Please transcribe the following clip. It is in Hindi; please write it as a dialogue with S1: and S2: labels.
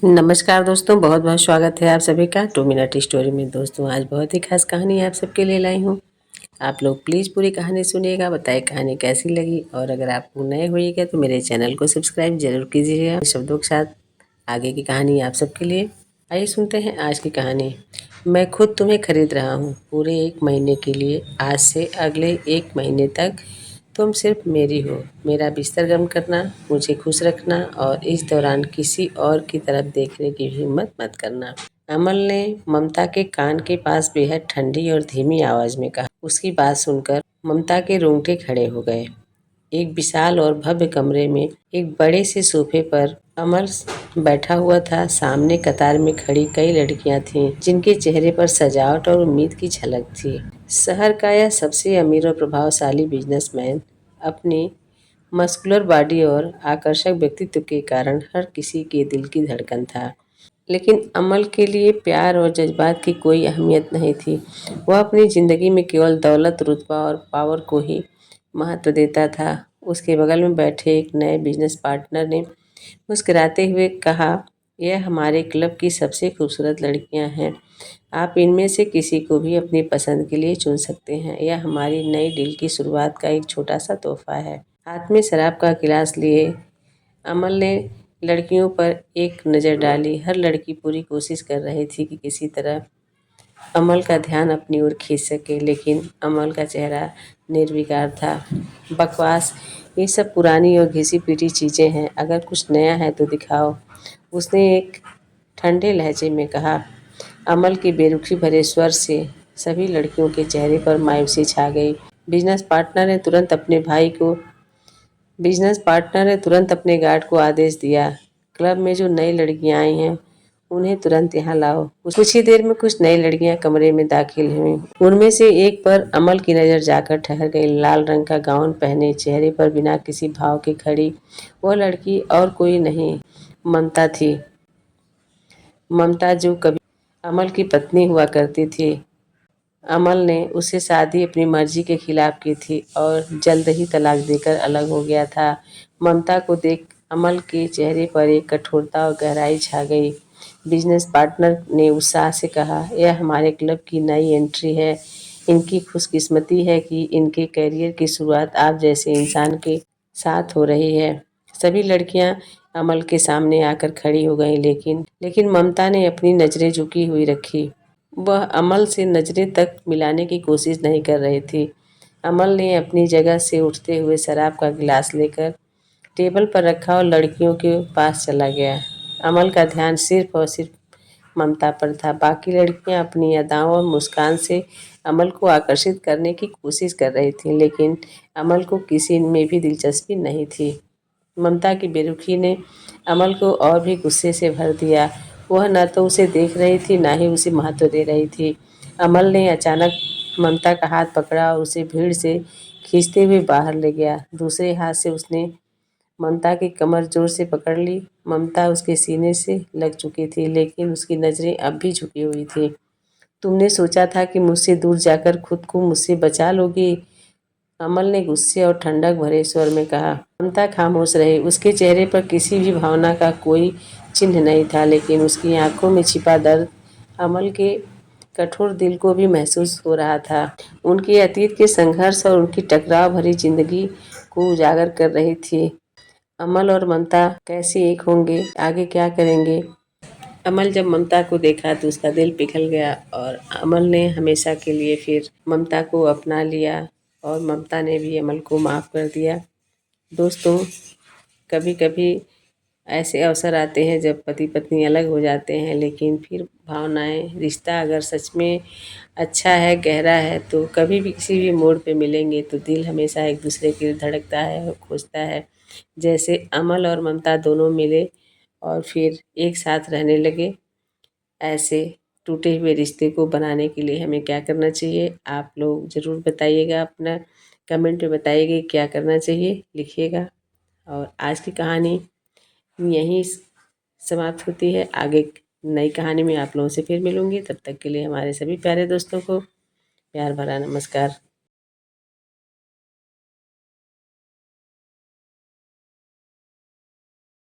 S1: नमस्कार दोस्तों, बहुत बहुत स्वागत है आप सभी का 2 मिनट स्टोरी में। दोस्तों आज बहुत ही खास कहानी आप सबके लिए लाई हूँ। आप लोग प्लीज़ पूरी कहानी सुनिएगा, बताइए कहानी कैसी लगी। और अगर आप नए होइएगा तो मेरे चैनल को सब्सक्राइब जरूर कीजिएगा। शब्दों के साथ आगे की कहानी आप सबके लिए। आइए सुनते हैं आज की कहानी। मैं खुद तुम्हें खरीद रहा हूँ पूरे 1 महीने के लिए। आज से अगले 1 महीने तक तुम सिर्फ मेरी हो। मेरा बिस्तर गर्म करना, मुझे खुश रखना और इस दौरान किसी और की तरफ देखने की हिम्मत मत करना। अमल ने ममता के कान के पास बेहद ठंडी और धीमी आवाज में कहा। उसकी बात सुनकर ममता के रोंगटे खड़े हो गए। एक विशाल और भव्य कमरे में एक बड़े से सोफे पर अमल बैठा हुआ था। सामने कतार में खड़ी कई लड़कियां थीं, जिनके चेहरे पर सजावट और उम्मीद की झलक थी। शहर का यह सबसे अमीर और प्रभावशाली बिजनेसमैन अपनी मस्कुलर बॉडी और आकर्षक व्यक्तित्व के कारण हर किसी के दिल की धड़कन था। लेकिन अमल के लिए प्यार और जज्बात की कोई अहमियत नहीं थी। वह अपनी ज़िंदगी में केवल दौलत, रुतबा और पावर को ही महत्व देता था। उसके बगल में बैठे एक नए बिजनेस पार्टनर ने मुस्कुराते हुए कहा, यह हमारे क्लब की सबसे खूबसूरत लड़कियां हैं। आप इनमें से किसी को भी अपनी पसंद के लिए चुन सकते हैं। यह हमारी नई डील की शुरुआत का एक छोटा सा तोहफा है। हाथ में शराब का गिलास लिए अमल ने लड़कियों पर एक नज़र डाली। हर लड़की पूरी कोशिश कर रही थी कि किसी तरह अमल का ध्यान अपनी ओर खींच सके, लेकिन अमल का चेहरा निर्विकार था। बकवास, ये सब पुरानी और घिसी पीटी चीज़ें हैं। अगर कुछ नया है तो दिखाओ, उसने एक ठंडे लहजे में कहा। अमल के बेरुखी भरे स्वर से सभी लड़कियों के चेहरे पर मायूसी छा गई। बिजनेस पार्टनर ने तुरंत अपने गार्ड को आदेश दिया, क्लब में जो नई लड़कियां आई हैं उन्हें तुरंत यहाँ लाओ। कुछ ही देर में कुछ नई लड़कियां कमरे में दाखिल हुईं। उनमें से एक पर अमल की नज़र जाकर ठहर गई। लाल रंग का गाउन पहने, चेहरे पर बिना किसी भाव के खड़ी वह लड़की और कोई नहीं, ममता थी। ममता जो कभी अमल की पत्नी हुआ करती थी। अमल ने उससे शादी अपनी मर्जी के खिलाफ की थी और जल्द ही तलाक देकर अलग हो गया था। ममता को देख अमल के चेहरे पर एक कठोरता और गहराई छा गई। बिजनेस पार्टनर ने उत्साह से कहा, यह हमारे क्लब की नई एंट्री है। इनकी खुशकिस्मती है कि इनके करियर की शुरुआत आप जैसे इंसान के साथ हो रही है। सभी लड़कियां अमल के सामने आकर खड़ी हो गईं, लेकिन ममता ने अपनी नज़रें झुकी हुई रखी। वह अमल से नज़रें तक मिलाने की कोशिश नहीं कर रही थी। अमल ने अपनी जगह से उठते हुए शराब का गिलास लेकर टेबल पर रखा और लड़कियों के पास चला गया। अमल का ध्यान सिर्फ और सिर्फ ममता पर था। बाकी लड़कियां अपनी अदाओं और मुस्कान से अमल को आकर्षित करने की कोशिश कर रही थीं, लेकिन अमल को किसी में भी दिलचस्पी नहीं थी। ममता की बेरुखी ने अमल को और भी गुस्से से भर दिया। वह न तो उसे देख रही थी, न ही उसे महत्व दे रही थी। अमल ने अचानक ममता का हाथ पकड़ा और उसे भीड़ से खींचते हुए बाहर ले गया। दूसरे हाथ से उसने ममता की कमर जोर से पकड़ ली। ममता उसके सीने से लग चुकी थी, लेकिन उसकी नज़रें अब भी झुकी हुई थी। तुमने सोचा था कि मुझसे दूर जाकर खुद को मुझसे बचा लोगी? अमल ने गुस्से और ठंडक भरे स्वर में कहा। ममता खामोश रही। उसके चेहरे पर किसी भी भावना का कोई चिन्ह नहीं था, लेकिन उसकी आंखों में छिपा दर्द अमल के कठोर दिल को भी महसूस हो रहा था। उनके अतीत के संघर्ष और उनकी टकराव भरी जिंदगी को उजागर कर रही थी। अमल और ममता कैसे एक होंगे? आगे क्या करेंगे? अमल जब ममता को देखा तो उसका दिल पिघल गया और अमल ने हमेशा के लिए फिर ममता को अपना लिया और ममता ने भी अमल को माफ़ कर दिया। दोस्तों, कभी कभी ऐसे अवसर आते हैं जब पति पत्नी अलग हो जाते हैं, लेकिन फिर भावनाएं, रिश्ता अगर सच में अच्छा है, गहरा है, तो कभी भी किसी भी मोड़ पे मिलेंगे तो दिल हमेशा एक दूसरे के लिए धड़कता है और खोजता है। जैसे अमल और ममता दोनों मिले और फिर एक साथ रहने लगे। ऐसे टूटे हुए रिश्ते को बनाने के लिए हमें क्या करना चाहिए? आप लोग ज़रूर बताइएगा। अपना कमेंट में बताइएगा क्या करना चाहिए, लिखिएगा। और आज की कहानी यहीं समाप्त होती है। आगे नई कहानी में आप लोगों से फिर मिलूंगी। तब तक के लिए हमारे सभी प्यारे दोस्तों को प्यार भरा नमस्कार।